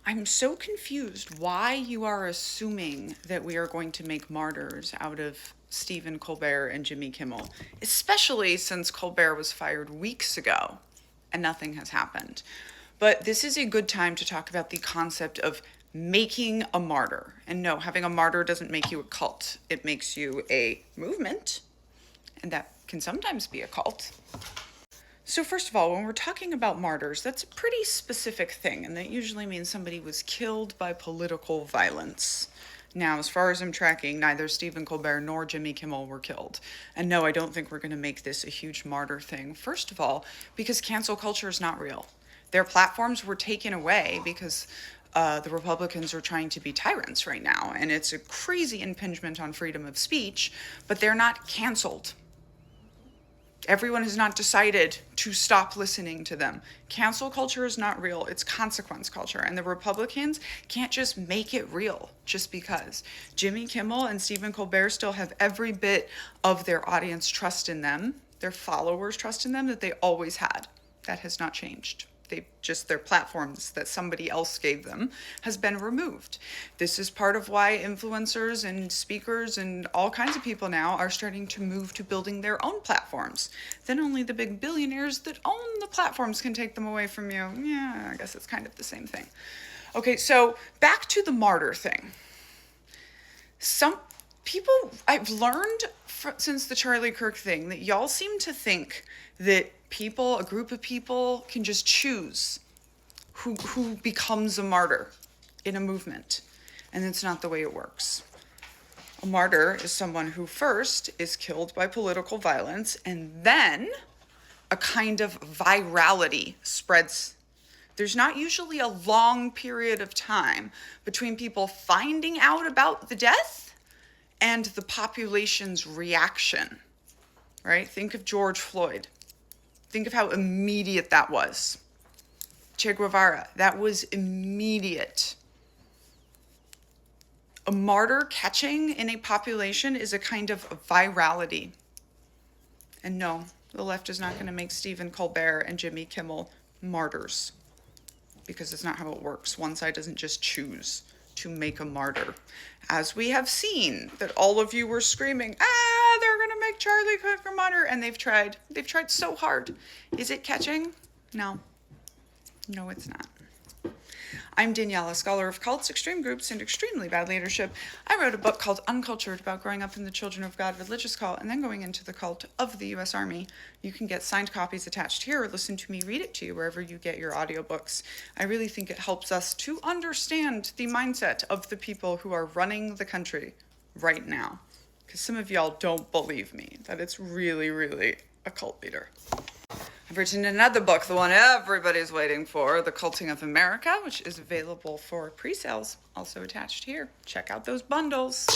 I'm so confused why you are assuming that we are going to make martyrs out of Stephen Colbert and Jimmy Kimmel, especially since Colbert was fired weeks ago and nothing has happened. But this is a good time to talk about the concept of making a martyr. And no, having a martyr doesn't make you a cult, it makes you a movement, and that can sometimes be a cult. So first of all, when we're talking about martyrs, that's a pretty specific thing, and that usually means somebody was killed by political violence. Now, as far as I'm tracking, neither Stephen Colbert nor Jimmy Kimmel were killed. And no, I don't think we're going to make this a huge martyr thing. First of all, because cancel culture is not real. Their platforms were taken away because the Republicans are trying to be tyrants right now, and it's a crazy impingement on freedom of speech, but they're not canceled. Everyone has not decided to stop listening to them. Cancel culture is not real. It's consequence culture. And the Republicans can't just make it real just because. Jimmy Kimmel and Stephen Colbert still have every bit of their audience trust in them, their followers trust in them that they always had. That has not changed. Their platforms that somebody else gave them has been removed. This is part of why influencers and speakers and all kinds of people now are starting to move to building their own platforms. Then only the big billionaires that own the platforms can take them away from you. Yeah, I guess it's kind of the same thing. Okay, so back to the martyr thing. Some people, I've learned since the Charlie Kirk thing that y'all seem to think that a group of people can just choose who becomes a martyr in a movement. And it's not the way it works. A martyr is someone who first is killed by political violence, and then a kind of virality spreads. There's not usually a long period of time between people finding out about the death and the population's reaction, right? Think of George Floyd. Think of how immediate that was. Che Guevara, that was immediate. A martyr catching in a population is a kind of virality. And no, the left is not going to make Stephen Colbert and Jimmy Kimmel martyrs, because it's not how it works. One side doesn't just choose to make a martyr. As we have seen, that all of you were screaming, they're going to make Charlie Kirk a martyr, and they've tried so hard. Is it catching? No, it's not. I'm Danielle, a scholar of cults, extreme groups, and extremely bad leadership. I wrote a book called Uncultured about growing up in the Children of God religious cult and then going into the cult of the U.S. Army. You can get signed copies attached here or listen to me read it to you wherever you get your audiobooks. I really think it helps us to understand the mindset of the people who are running the country right now. Because some of y'all don't believe me that it's really, really a cult leader. I've written another book, the one everybody's waiting for, The Culting of America, which is available for pre-sales, also attached here. Check out those bundles.